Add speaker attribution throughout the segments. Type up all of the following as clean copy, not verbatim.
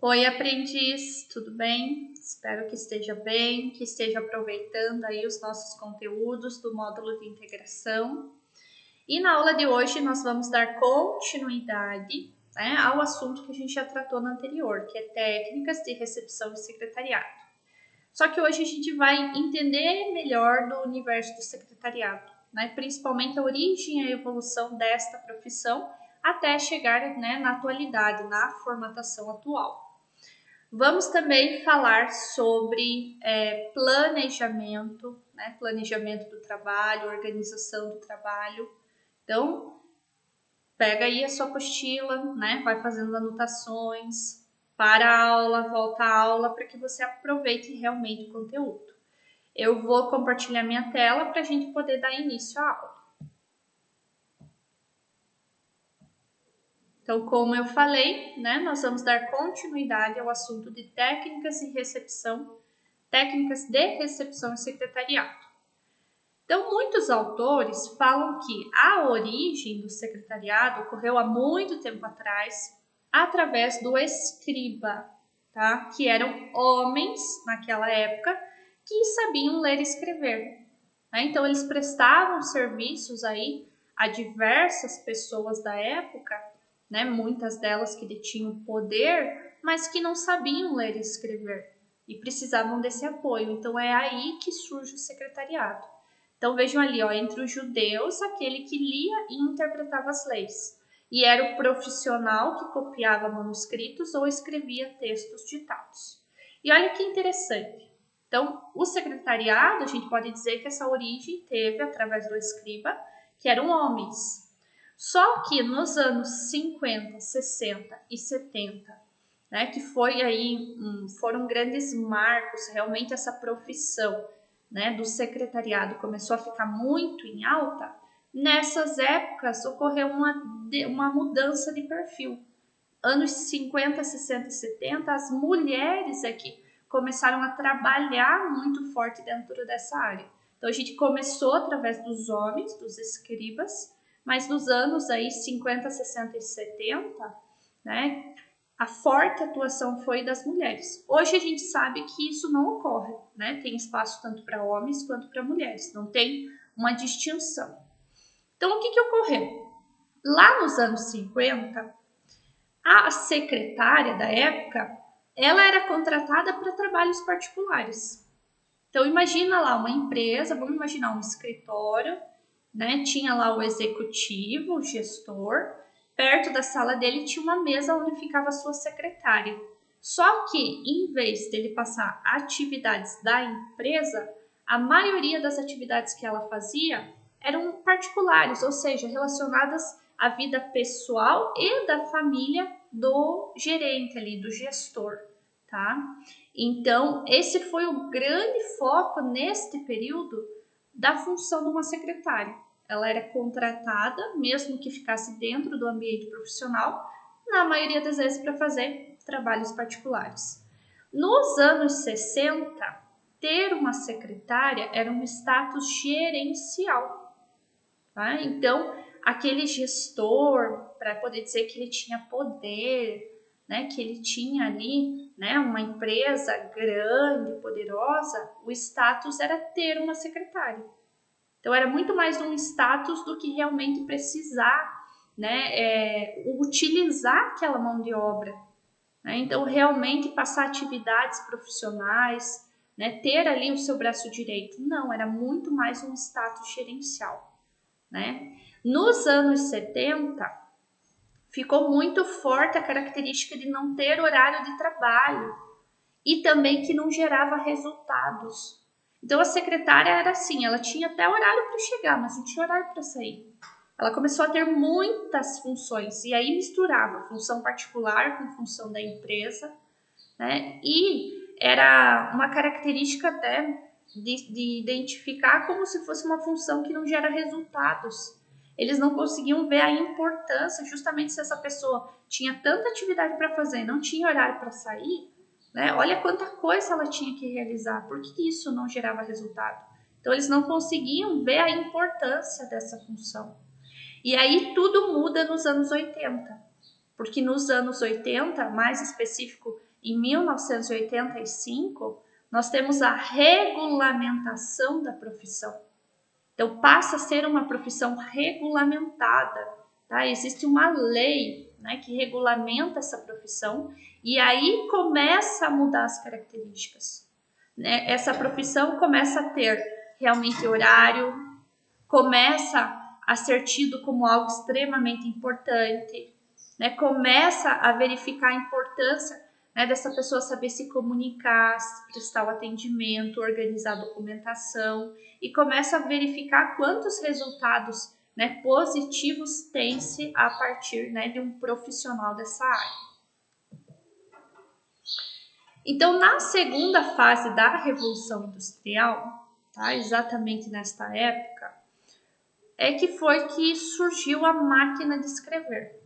Speaker 1: Oi, aprendiz, tudo bem? Espero que esteja bem, que esteja aproveitando aí os nossos conteúdos do módulo de integração. E na aula de hoje nós vamos dar continuidade, ao assunto que a gente já tratou no anterior, que é técnicas de recepção e secretariado. Só que hoje a gente vai entender melhor do universo do secretariado, principalmente a origem e a evolução desta profissão até chegar na atualidade, na formatação atual. Vamos também falar sobre planejamento, planejamento do trabalho, organização do trabalho. Então, pega aí a sua apostila, vai fazendo anotações, para a aula, volta à aula, para que você aproveite realmente o conteúdo. Eu vou compartilhar minha tela para a gente poder dar início à aula. Então, como eu falei, nós vamos dar continuidade ao assunto de técnicas de recepção e secretariado. Então, muitos autores falam que a origem do secretariado ocorreu há muito tempo atrás, através do escriba, tá? Que eram homens, naquela época, que sabiam ler e escrever. Então, eles prestavam serviços aí a diversas pessoas da época, muitas delas que detinham poder, mas que não sabiam ler e escrever e precisavam desse apoio. Então é aí que surge o secretariado. Então vejam ali, entre os judeus, aquele que lia e interpretava as leis, e era o profissional que copiava manuscritos ou escrevia textos ditados. E olha que interessante. Então, o secretariado, a gente pode dizer que essa origem teve através do escriba, que eram homens. Só que nos anos 50, 60 e 70, que foram grandes marcos, realmente essa profissão, do secretariado começou a ficar muito em alta. Nessas épocas ocorreu uma mudança de perfil. Anos 50, 60 e 70, as mulheres aqui começaram a trabalhar muito forte dentro dessa área. Então a gente começou através dos homens, dos escribas, mas nos anos aí 50, 60 e 70, a forte atuação foi das mulheres. Hoje a gente sabe que isso não ocorre, tem espaço tanto para homens quanto para mulheres, não tem uma distinção. Então, o que ocorreu? Lá nos anos 50, a secretária da época, ela era contratada para trabalhos particulares. Então, imagina lá uma empresa, vamos imaginar um escritório, tinha lá o executivo, o gestor, perto da sala dele tinha uma mesa onde ficava a sua secretária. Só que, em vez dele passar atividades da empresa, a maioria das atividades que ela fazia eram particulares, ou seja, relacionadas à vida pessoal e da família do gerente ali, do gestor, tá? Então, esse foi o grande foco neste período da função de uma secretária. Ela era contratada, mesmo que ficasse dentro do ambiente profissional, na maioria das vezes para fazer trabalhos particulares. Nos anos 60, ter uma secretária era um status gerencial. Tá? Então, aquele gestor, para poder dizer que ele tinha poder, que ele tinha ali uma empresa grande, poderosa, o status era ter uma secretária. Então, era muito mais um status do que realmente precisar utilizar aquela mão de obra. Então, realmente passar atividades profissionais, ter ali o seu braço direito. Não, era muito mais um status gerencial. Nos anos 70, ficou muito forte a característica de não ter horário de trabalho e também que não gerava resultados. Então, a secretária era assim, ela tinha até horário para chegar, mas não tinha horário para sair. Ela começou a ter muitas funções e aí misturava função particular com função da empresa, e era uma característica até de identificar como se fosse uma função que não gera resultados. Eles não conseguiam ver a importância, justamente se essa pessoa tinha tanta atividade para fazer e não tinha horário para sair, olha quanta coisa ela tinha que realizar, por que isso não gerava resultado? Então, eles não conseguiam ver a importância dessa função. E aí, tudo muda nos anos 80, porque nos anos 80, mais específico em 1985, nós temos a regulamentação da profissão. Então, passa a ser uma profissão regulamentada, tá? Existe uma lei, né, que regulamenta essa profissão e aí começa a mudar as características, né? Essa profissão começa a ter realmente horário, começa a ser tido como algo extremamente importante, né? Começa a verificar a importância, né, dessa pessoa saber se comunicar, prestar o atendimento, organizar a documentação e começa a verificar quantos resultados, né, positivos tem-se a partir, né, de um profissional dessa área. Então, na segunda fase da Revolução Industrial, tá, exatamente nesta época, é que foi que surgiu a máquina de escrever.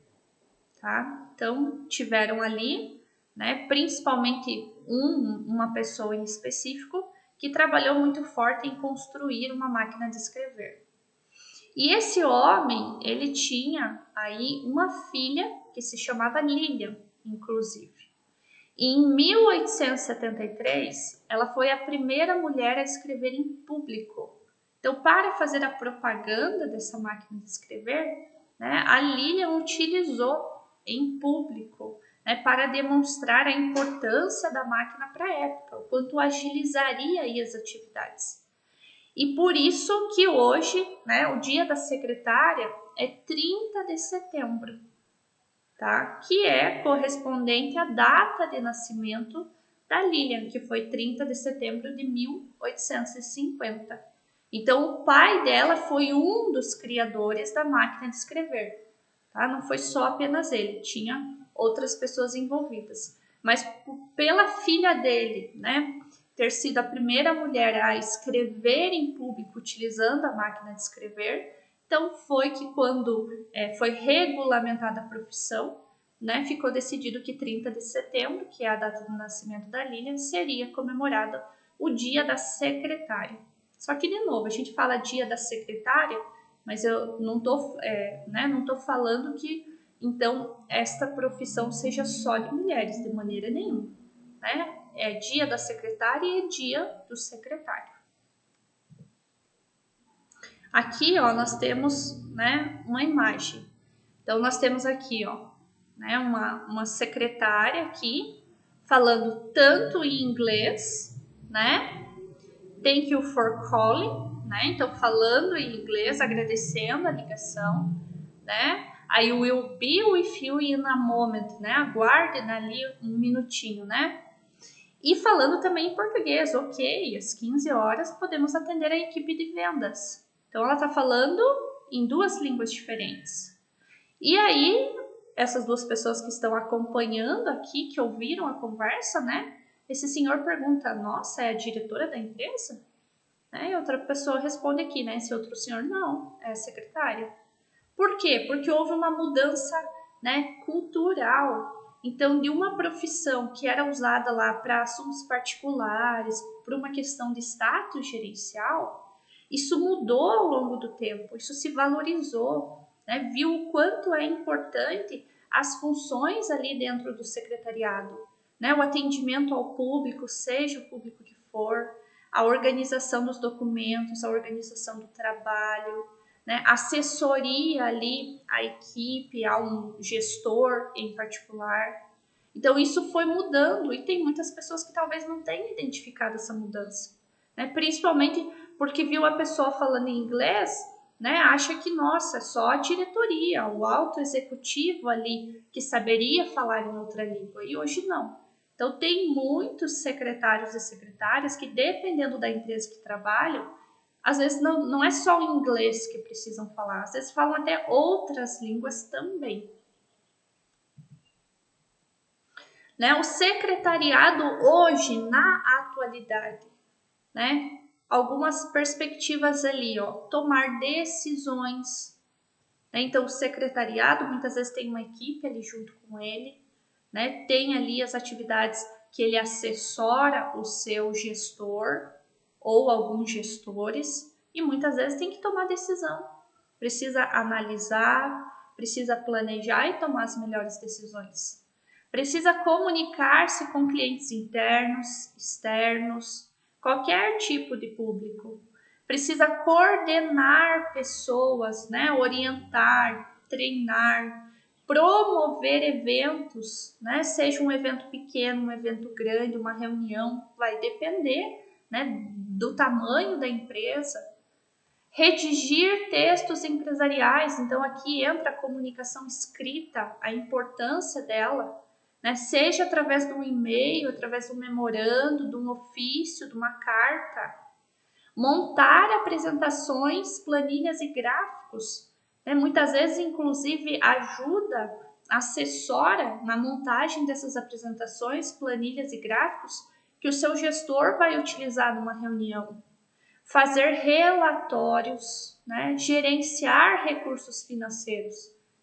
Speaker 1: Tá? Então, tiveram ali, né, principalmente uma pessoa em específico que trabalhou muito forte em construir uma máquina de escrever. E esse homem, ele tinha aí uma filha que se chamava Lilian, inclusive. E em 1873, ela foi a primeira mulher a escrever em público. Então, para fazer a propaganda dessa máquina de escrever, né, a Lilian utilizou em público, né, para demonstrar a importância da máquina para a época, o quanto agilizaria aí as atividades. E por isso que hoje, né, o dia da secretária é 30 de setembro, tá? Que é correspondente à data de nascimento da Lilian, que foi 30 de setembro de 1850. Então, o pai dela foi um dos criadores da máquina de escrever. Tá? Não foi só apenas ele, tinha outras pessoas envolvidas. Mas pela filha dele, né, ter sido a primeira mulher a escrever em público utilizando a máquina de escrever, então foi que quando foi regulamentada a profissão, né, ficou decidido que 30 de setembro, que é a data do nascimento da Lilian, seria comemorado o dia da secretária. Só que, de novo, a gente fala dia da secretária, mas eu não tô, não tô falando que, então, esta profissão seja só de mulheres, de maneira nenhuma. Né? É dia da secretária e é dia do secretário. Aqui, ó, nós temos, né, uma imagem. Então, nós temos aqui, ó, né, uma secretária aqui, falando tanto em inglês, né? Thank you for calling, né? Então, falando em inglês, agradecendo a ligação, né? I will be with you in a moment, né? Aguarde ali um minutinho, né? E falando também em português, ok, às 15 horas podemos atender a equipe de vendas. Então, ela está falando em duas línguas diferentes. E aí, essas duas pessoas que estão acompanhando aqui, que ouviram a conversa, né? Esse senhor pergunta, nossa, é a diretora da empresa? Né? E outra pessoa responde aqui, né? Esse outro senhor, não, é a secretária. Por quê? Porque houve uma mudança, né, cultural. Então, de uma profissão que era usada lá para assuntos particulares, por uma questão de status gerencial, isso mudou ao longo do tempo, isso se valorizou, né? Viu o quanto é importante as funções ali dentro do secretariado, né? O atendimento ao público, seja o público que for, a organização dos documentos, a organização do trabalho, né? Assessoria ali à equipe, a um gestor em particular. Então, isso foi mudando e tem muitas pessoas que talvez não tenham identificado essa mudança, né? Principalmente porque viu a pessoa falando em inglês, né? Acha que, nossa, só a diretoria, o alto executivo ali que saberia falar em outra língua. E hoje não. Então, tem muitos secretários e secretárias que, dependendo da empresa que trabalham, às vezes não é só o inglês que precisam falar, às vezes falam até outras línguas também. Né? O secretariado hoje, na atualidade, né? Algumas perspectivas ali, ó, tomar decisões. Né? Então, o secretariado muitas vezes tem uma equipe ali junto com ele, né? Tem ali as atividades que ele assessora o seu gestor ou alguns gestores e muitas vezes tem que tomar decisão. Precisa analisar, precisa planejar e tomar as melhores decisões. precisa comunicar-se com clientes internos, externos, qualquer tipo de público. Precisa coordenar pessoas, né? Orientar, treinar, promover eventos, né? Seja um evento pequeno, um evento grande, uma reunião, vai depender, né, do tamanho da empresa. Redigir textos empresariais, então aqui entra a comunicação escrita, a importância dela, né? Seja através de um e-mail, através de um memorando, de um ofício, de uma carta. Montar apresentações, planilhas e gráficos, né? Muitas vezes, inclusive, ajuda, assessora na montagem dessas apresentações, planilhas e gráficos que o seu gestor vai utilizar numa reunião. Fazer relatórios, né? Gerenciar recursos financeiros.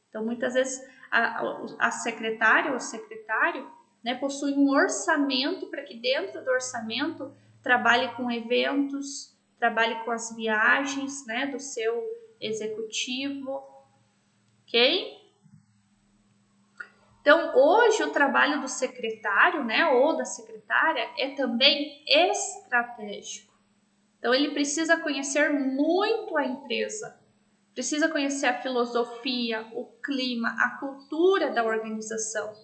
Speaker 1: Então, muitas vezes, a secretária ou o secretário, né, possui um orçamento para que dentro do orçamento trabalhe com eventos, trabalhe com as viagens, né, do seu executivo, ok? Então, hoje o trabalho do secretário, né, ou da secretária é também estratégico. Então, ele precisa conhecer muito a empresa, precisa conhecer a filosofia, o clima, a cultura da organização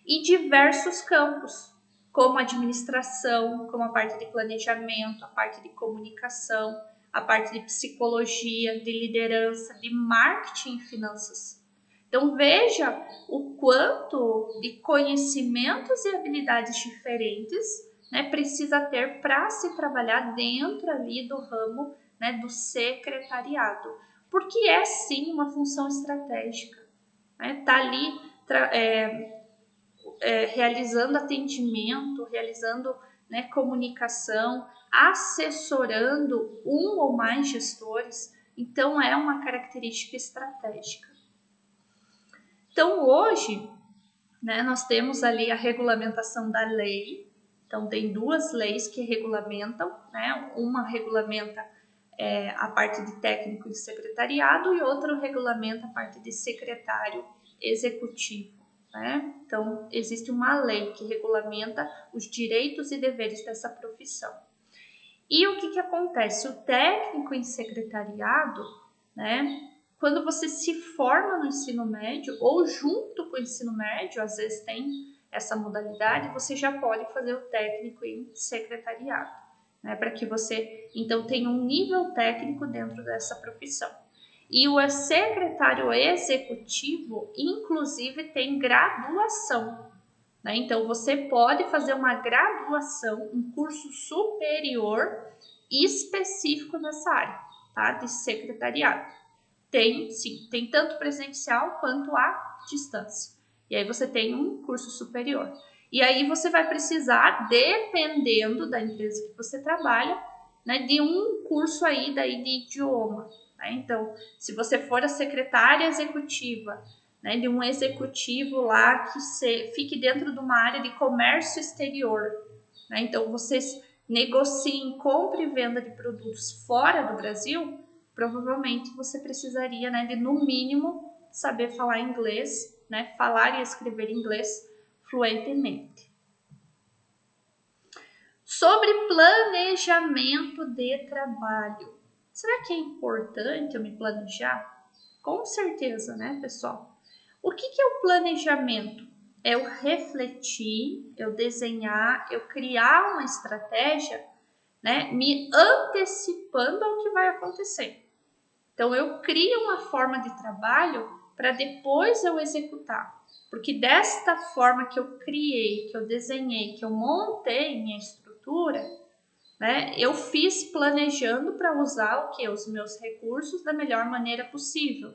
Speaker 1: e diversos campos, como administração, como a parte de planejamento, a parte de comunicação, a parte de psicologia, de liderança, de marketing e finanças. Então, veja o quanto de conhecimentos e habilidades diferentes, né, precisa ter para se trabalhar dentro ali do ramo, né, do secretariado, porque é sim uma função estratégica, né? Tá ali realizando atendimento, realizando, né, comunicação, assessorando um ou mais gestores, então é uma característica estratégica. Então hoje, né, nós temos ali a regulamentação da lei. Então, tem duas leis que regulamentam, né? Uma regulamenta a parte de técnico e secretariado e outra regulamenta a parte de secretário executivo, né? Então, existe uma lei que regulamenta os direitos e deveres dessa profissão. E o que acontece? O técnico em secretariado, né? Quando você se forma no ensino médio ou junto com o ensino médio, às vezes tem essa modalidade, você já pode fazer o técnico em secretariado, né? Para que você, então, tenha um nível técnico dentro dessa profissão. E o secretário executivo, inclusive, tem graduação, né? Então, você pode fazer uma graduação, um curso superior específico nessa área, tá? De secretariado. Tem, sim, tem tanto presencial quanto à distância. E aí você tem um curso superior. E aí você vai precisar, dependendo da empresa que você trabalha, né, de um curso aí daí de idioma, né? Então, se você for a secretária executiva, né, de um executivo lá que fique dentro de uma área de comércio exterior, né? Então, vocês negociem compra e venda de produtos fora do Brasil, provavelmente você precisaria, né, de no mínimo saber falar inglês, né, falar e escrever inglês fluentemente. Sobre planejamento de trabalho. Será que é importante eu me planejar? Com certeza, né, pessoal? O que é o planejamento? É eu refletir, eu desenhar, eu criar uma estratégia, né, me antecipando ao que vai acontecer. Então, eu crio uma forma de trabalho para depois eu executar. Porque desta forma que eu criei, que eu desenhei, que eu montei minha estrutura, né, eu fiz planejando para usar o que? Os meus recursos da melhor maneira possível.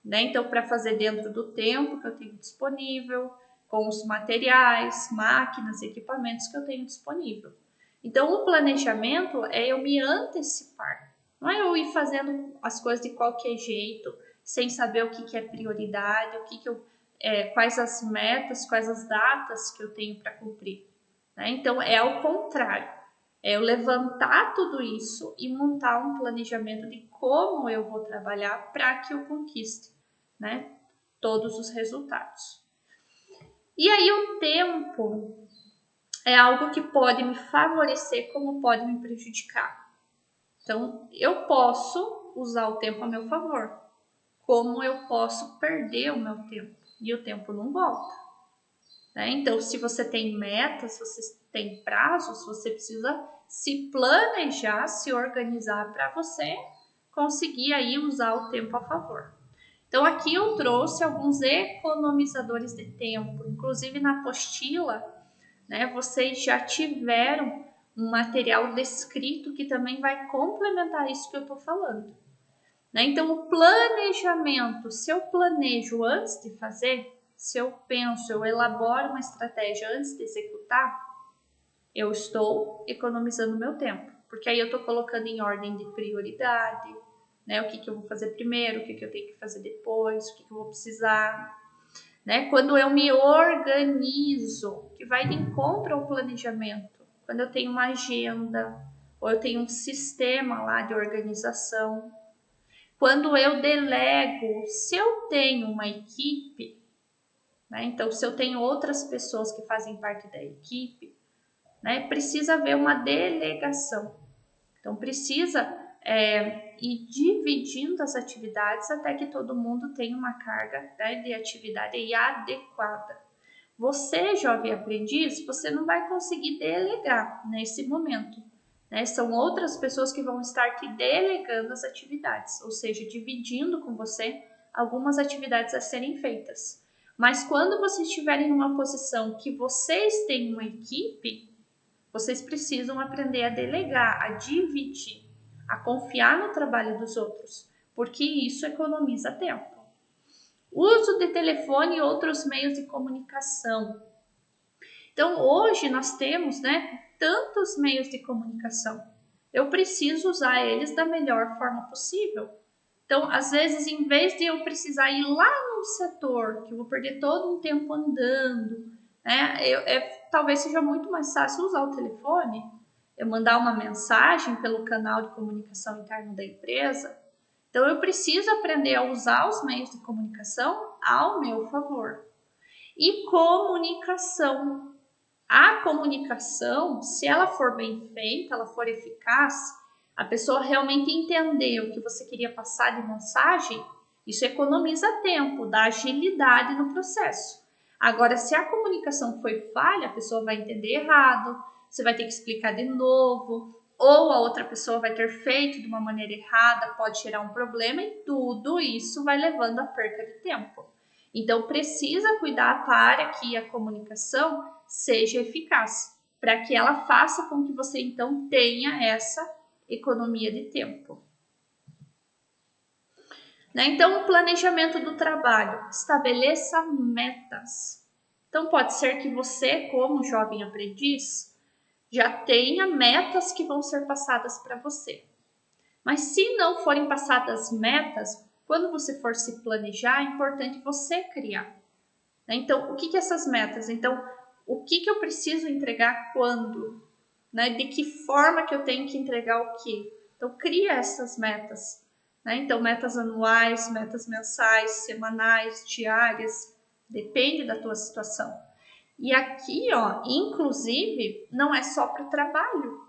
Speaker 1: Né? Então, para fazer dentro do tempo que eu tenho disponível, com os materiais, máquinas, equipamentos que eu tenho disponível. Então, o planejamento é eu me antecipar, não é eu ir fazendo as coisas de qualquer jeito, sem saber o que é prioridade, quais as metas, quais as datas que eu tenho para cumprir. Né? Então, é ao contrário. É eu levantar tudo isso e montar um planejamento de como eu vou trabalhar para que eu conquiste, né, todos os resultados. E aí o tempo é algo que pode me favorecer como pode me prejudicar. Então, eu posso usar o tempo a meu favor, como eu posso perder o meu tempo, e o tempo não volta. Né? Então, se você tem metas, se você tem prazos, você precisa se planejar, se organizar para você conseguir aí usar o tempo a favor. Então, aqui eu trouxe alguns economizadores de tempo, inclusive na apostila, né, vocês já tiveram um material descrito que também vai complementar isso que eu estou falando. Né? Então, o planejamento, se eu planejo antes de fazer, se eu penso, eu elaboro uma estratégia antes de executar, eu estou economizando meu tempo, porque aí eu estou colocando em ordem de prioridade, né? O que eu vou fazer primeiro, o que eu tenho que fazer depois, o que eu vou precisar. Né? Quando eu me organizo, que vai de encontro ao planejamento, quando eu tenho uma agenda, ou eu tenho um sistema lá de organização, quando eu delego, se eu tenho uma equipe, né? Então se eu tenho outras pessoas que fazem parte da equipe, né? Precisa haver uma delegação. Então precisa ir dividindo as atividades até que todo mundo tenha uma carga, né, de atividade adequada. Você, jovem aprendiz, você não vai conseguir delegar nesse momento. Né? São outras pessoas que vão estar te delegando as atividades, ou seja, dividindo com você algumas atividades a serem feitas. Mas quando vocês estiverem numa posição que vocês têm uma equipe, vocês precisam aprender a delegar, a dividir, a confiar no trabalho dos outros, porque isso economiza tempo. Uso de telefone e outros meios de comunicação. Então, hoje nós temos, né, tantos meios de comunicação. Eu preciso usar eles da melhor forma possível. Então, às vezes, em vez de eu precisar ir lá no setor, que eu vou perder todo um tempo andando, né, talvez seja muito mais fácil usar o telefone, eu mandar uma mensagem pelo canal de comunicação interno da empresa. Então, eu preciso aprender a usar os meios de comunicação ao meu favor. E comunicação. A comunicação, se ela for bem feita, ela for eficaz, a pessoa realmente entender o que você queria passar de mensagem, isso economiza tempo, dá agilidade no processo. Agora, se a comunicação foi falha, a pessoa vai entender errado, você vai ter que explicar de novo, ou a outra pessoa vai ter feito de uma maneira errada, pode gerar um problema e tudo isso vai levando a perca de tempo. Então, precisa cuidar para que a comunicação seja eficaz, para que ela faça com que você, então, tenha essa economia de tempo. Né? Então, o planejamento do trabalho. Estabeleça metas. Então, pode ser que você, como jovem aprendiz, já tenha metas que vão ser passadas para você. Mas se não forem passadas metas, quando você for se planejar, é importante você criar. Então, o que essas metas? Então, o que eu preciso entregar quando? Né? De que forma que eu tenho que entregar o quê? Então, cria essas metas. Né? Então, metas anuais, metas mensais, semanais, diárias, depende da tua situação. E aqui, ó, inclusive, não é só para o trabalho.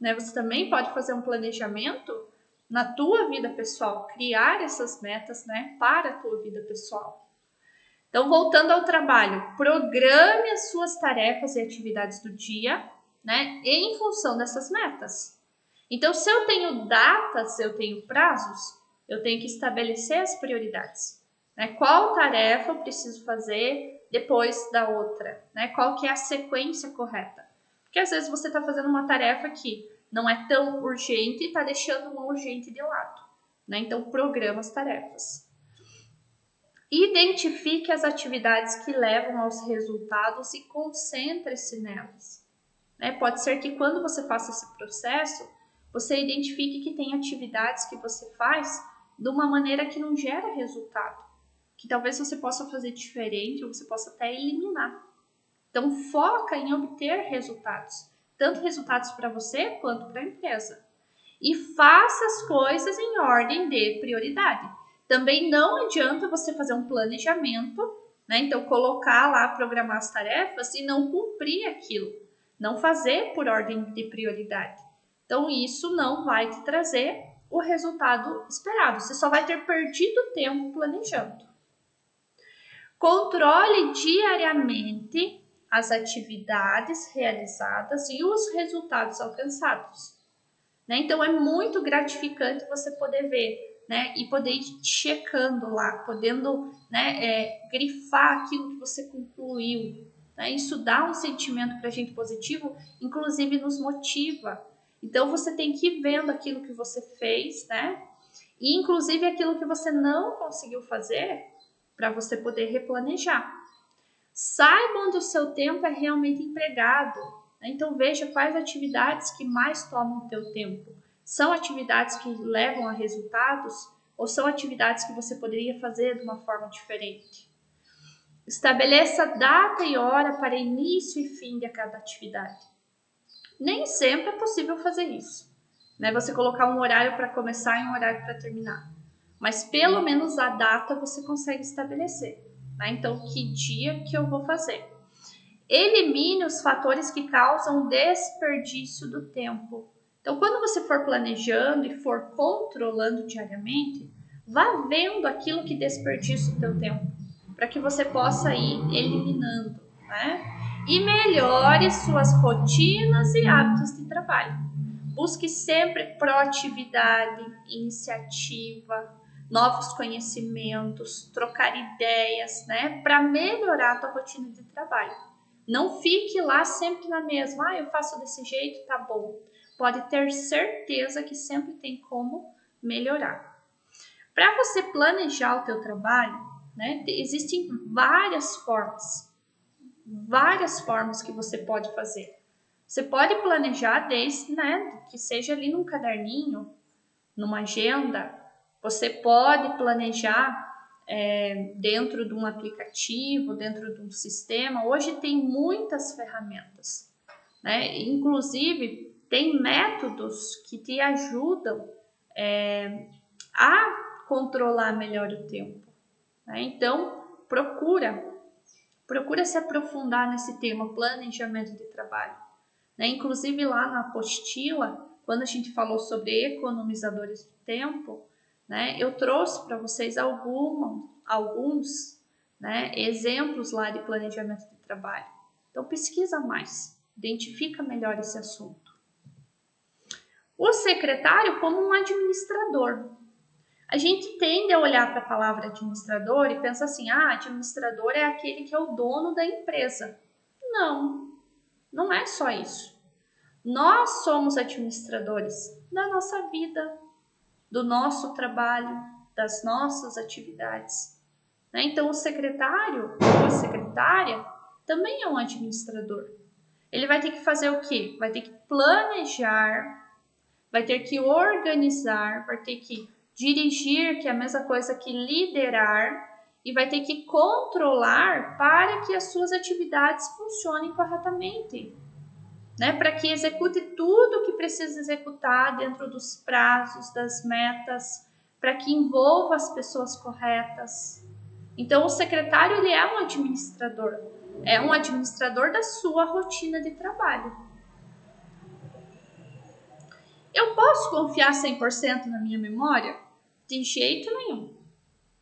Speaker 1: Né? Você também pode fazer um planejamento na tua vida pessoal, criar essas metas, né, para a tua vida pessoal. Então, voltando ao trabalho, programe as suas tarefas e atividades do dia, né, em função dessas metas. Então, se eu tenho datas, eu tenho prazos, eu tenho que estabelecer as prioridades. Né? Qual tarefa eu preciso fazer depois da outra? Né? Qual que é a sequência correta? Porque às vezes você está fazendo uma tarefa que não é tão urgente e está deixando uma urgente de lado. Né? Então, programa as tarefas. Identifique as atividades que levam aos resultados e concentre-se nelas. Né? Pode ser que quando você faça esse processo, você identifique que tem atividades que você faz de uma maneira que não gera resultado, que talvez você possa fazer diferente ou você possa até eliminar. Então, foca em obter resultados, tanto resultados para você quanto para a empresa. E faça as coisas em ordem de prioridade. Também não adianta você fazer um planejamento né? Então, colocar lá, programar as tarefas e não cumprir aquilo, não fazer por ordem de prioridade. Então, isso não vai te trazer o resultado esperado. Você só vai ter perdido tempo planejando. Controle diariamente as atividades realizadas e os resultados alcançados, né? Então, é muito gratificante você poder ver, né? E poder ir checando lá, podendo, né, grifar aquilo que você concluiu, né? Isso dá um sentimento para a gente positivo, inclusive nos motiva. Então, você tem que ir vendo aquilo que você fez, né? E, inclusive, aquilo que você não conseguiu fazer, para você poder replanejar. Saiba onde o seu tempo é realmente empregado. Então veja quais atividades que mais tomam o teu tempo. São atividades que levam a resultados ou são atividades que você poderia fazer de uma forma diferente? Estabeleça data e hora para início e fim de cada atividade. Nem sempre é possível fazer isso, né? Você colocar um horário para começar e um horário para terminar. Mas pelo menos a data você consegue estabelecer, né? Então, que dia que eu vou fazer? Elimine os fatores que causam desperdício do tempo. Então, quando você for planejando e for controlando diariamente, vá vendo aquilo que desperdiça o teu tempo, para que você possa ir eliminando, né? E melhore suas rotinas e hábitos de trabalho. Busque sempre proatividade, iniciativa, novos conhecimentos, trocar ideias, né? Para melhorar a tua rotina de trabalho. Não fique lá sempre na mesma, eu faço desse jeito, tá bom. Pode ter certeza que sempre tem como melhorar. Para você planejar o teu trabalho, né, existem várias formas que você pode fazer. Você pode planejar desde, né, que seja ali num caderninho, numa agenda. Você pode planejar dentro de um aplicativo, dentro de um sistema. Hoje tem muitas ferramentas, né? Inclusive, tem métodos que te ajudam a controlar melhor o tempo, né? Então, procura se aprofundar nesse tema, planejamento de trabalho, né? Inclusive, lá na apostila, quando a gente falou sobre economizadores de tempo, né, eu trouxe para vocês alguns, né, exemplos lá de planejamento de trabalho. Então, pesquisa mais, identifica melhor esse assunto. O secretário como um administrador. A gente tende a olhar para a palavra administrador e pensa assim, administrador é aquele que é o dono da empresa. Não, não é só isso. Nós somos administradores da nossa vida, do nosso trabalho, das nossas atividades, né? Então, o secretário ou a secretária também é um administrador. Ele vai ter que fazer o quê? Vai ter que planejar, vai ter que organizar, vai ter que dirigir, que é a mesma coisa que liderar, e vai ter que controlar para que as suas atividades funcionem corretamente, né? Para que execute tudo o que precisa executar dentro dos prazos, das metas, para que envolva as pessoas corretas. Então, o secretário ele é um administrador da sua rotina de trabalho. Eu posso confiar 100% na minha memória? De jeito nenhum,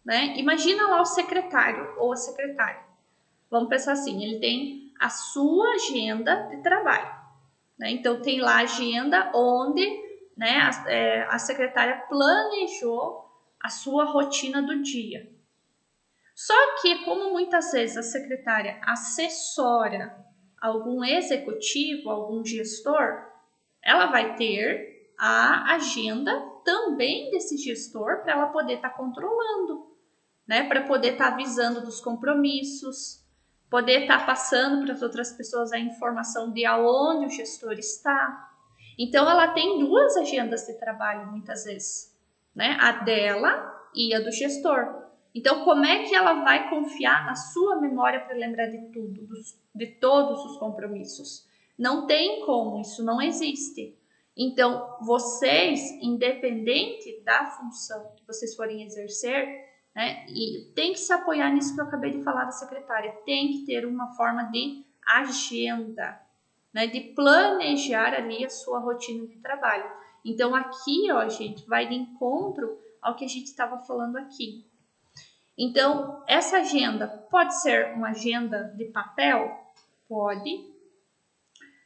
Speaker 1: né? Imagina lá o secretário ou a secretária. Vamos pensar assim, ele tem a sua agenda de trabalho, né? Então, tem lá a agenda onde, né, a secretária planejou a sua rotina do dia. Só que, como muitas vezes a secretária assessora algum executivo, algum gestor, ela vai ter a agenda também desse gestor para ela poder estar controlando, né? Para poder estar avisando dos compromissos, poder estar passando para as outras pessoas a informação de aonde o gestor está. Então, ela tem duas agendas de trabalho muitas vezes, né? A dela e a do gestor. Então, como é que ela vai confiar na sua memória para lembrar de tudo, de todos os compromissos? Não tem como, isso não existe. Então, vocês, independente da função que vocês forem exercer, né? E tem que se apoiar nisso que eu acabei de falar da secretária. Tem que ter uma forma de agenda, né? De planejar ali a sua rotina de trabalho. Então aqui, ó, gente, vai de encontro ao que a gente estava falando aqui. Então, essa agenda pode ser uma agenda de papel? Pode.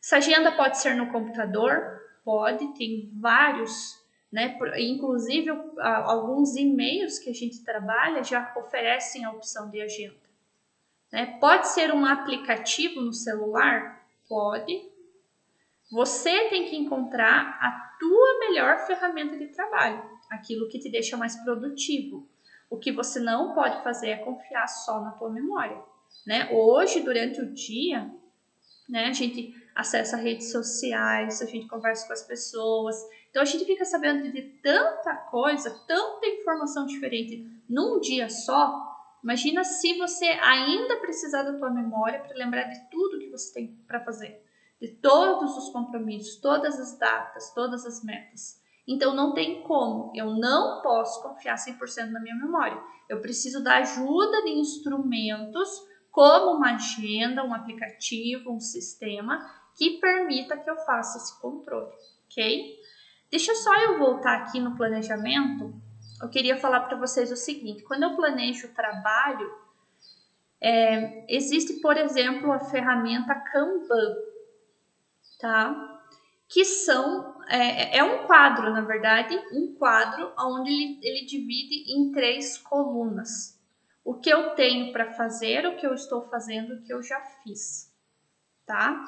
Speaker 1: Essa agenda pode ser no computador? Pode, tem vários, né? Inclusive, alguns e-mails que a gente trabalha já oferecem a opção de agenda. Né? Pode ser um aplicativo no celular? Pode. Você tem que encontrar a tua melhor ferramenta de trabalho, aquilo que te deixa mais produtivo. O que você não pode fazer é confiar só na tua memória, né? Hoje, durante o dia, né, a gente acessa redes sociais, a gente conversa com as pessoas, então a gente fica sabendo de tanta coisa, tanta informação diferente num dia só. Imagina se você ainda precisar da tua memória para lembrar de tudo que você tem para fazer, de todos os compromissos, todas as datas, todas as metas. Então não tem como, eu não posso confiar 100% na minha memória. Eu preciso da ajuda de instrumentos como uma agenda, um aplicativo, um sistema que permita que eu faça esse controle, ok? Deixa só eu voltar aqui no planejamento. Eu queria falar para vocês o seguinte: quando eu planejo o trabalho, existe, por exemplo, a ferramenta Kanban, tá? Que é um quadro, na verdade, um quadro onde ele divide em 3 colunas. O que eu tenho para fazer, o que eu estou fazendo, o que eu já fiz, tá?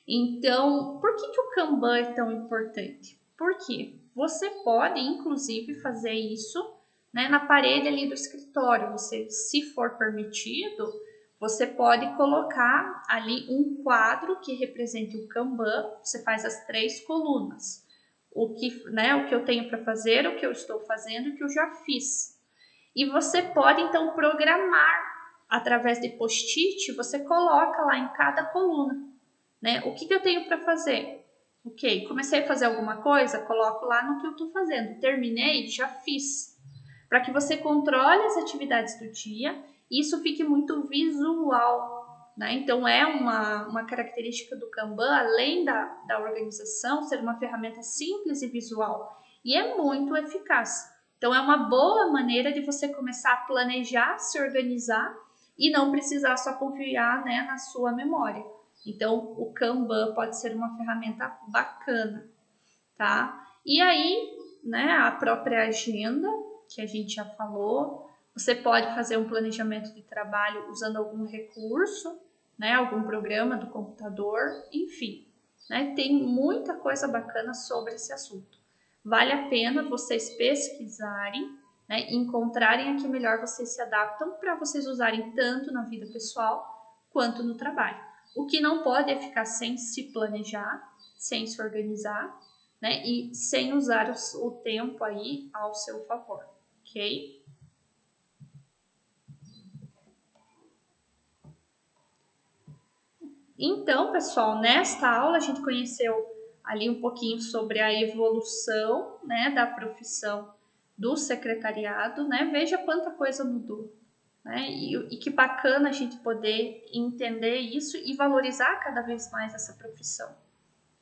Speaker 1: Então, por que o Kanban é tão importante? Porque você pode, inclusive, fazer isso, né, na parede ali do escritório. Você, se for permitido, você pode colocar ali um quadro que represente o Kanban. Você faz as 3 colunas. O que eu tenho para fazer, o que eu estou fazendo e o que eu já fiz. E você pode, então, programar através de post-it, você coloca lá em cada coluna, né? O que eu tenho para fazer? Ok, comecei a fazer alguma coisa, coloco lá no que eu estou fazendo. Terminei, já fiz. Para que você controle as atividades do dia e isso fique muito visual, né? Então, é uma característica do Kanban, além da organização, ser uma ferramenta simples e visual. E é muito eficaz. Então, é uma boa maneira de você começar a planejar, se organizar e não precisar só confiar, né, na sua memória. Então, o Kanban pode ser uma ferramenta bacana, tá? E aí, né, a própria agenda, que a gente já falou, você pode fazer um planejamento de trabalho usando algum recurso, né, algum programa do computador, enfim, né, tem muita coisa bacana sobre esse assunto. Vale a pena vocês pesquisarem, né, encontrarem a que melhor vocês se adaptam para vocês usarem tanto na vida pessoal quanto no trabalho. O que não pode é ficar sem se planejar, sem se organizar, né, e sem usar o tempo aí ao seu favor, ok? Então, pessoal, nesta aula a gente conheceu ali um pouquinho sobre a evolução, né, da profissão do secretariado, né? Veja quanta coisa mudou, né? E que bacana a gente poder entender isso e valorizar cada vez mais essa profissão,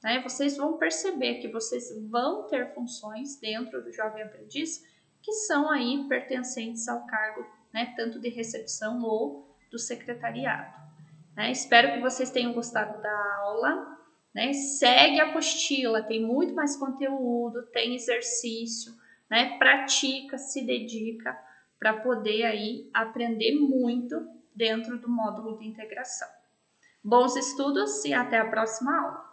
Speaker 1: né? Vocês vão perceber que vocês vão ter funções dentro do Jovem Aprendiz que são aí pertencentes ao cargo, né, tanto de recepção ou do secretariado. Né? Espero que vocês tenham gostado da aula. Né? Segue a apostila, tem muito mais conteúdo, tem exercício, né? Pratica, se dedica para poder aí aprender muito dentro do módulo de integração. Bons estudos e até a próxima aula.